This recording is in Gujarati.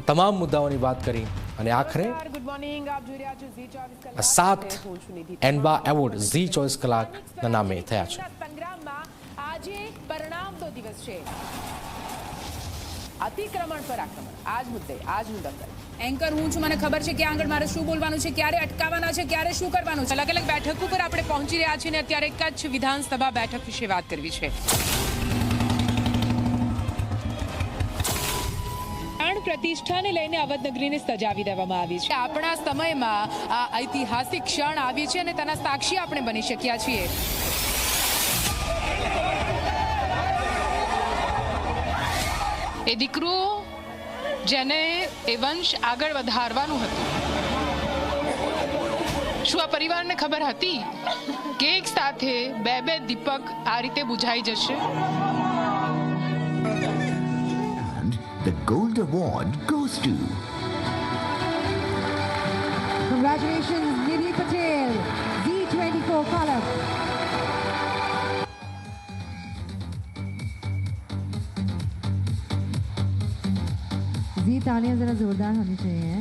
તમામ મુદ્દાઓની વાત કરી અને આખરે 7 એન્બા એવોર્ડ ઝી 24 કલાકના નામે થયા છે. આજે પરિણામનો દિવસ છે. અતિક્રમણ પર આક્રમણ, આજ મુદ્દે આજનું દંગલ. એન્કર હું છું, મને ખબર છે ક્યાં આગળ મારે શું બોલવાનું છે, ક્યારે અટકાવવાના છે, ક્યારે શું કરવાનું છે. અલગ અલગ બેઠકો પર આપણે પહોંચી રહ્યા છીએ અને અત્યારે કચ્છ વિધાનસભા બેઠક વિશે વાત કરવી છે. પ્રતિષ્ઠાને લઈને અવધનગરીને સજાવી દેવામાં આવી છે. આપણા સમયમાં આ ઐતિહાસિક ક્ષણ આવી છે અને તેના સાક્ષી આપણે બની શક્યા છીએ. એ દીકરો જેને એ વંશ આગળ વધારવાનું હતું, શું આ પરિવારને ખબર હતી કે એક સાથે બે દીપક આ રીતે બુઝાઈ જશે? The gold award goes to... Congratulations, Nidhi Patel, Z24 column. जी तालियां जरा जोरदार होनी चाहिए.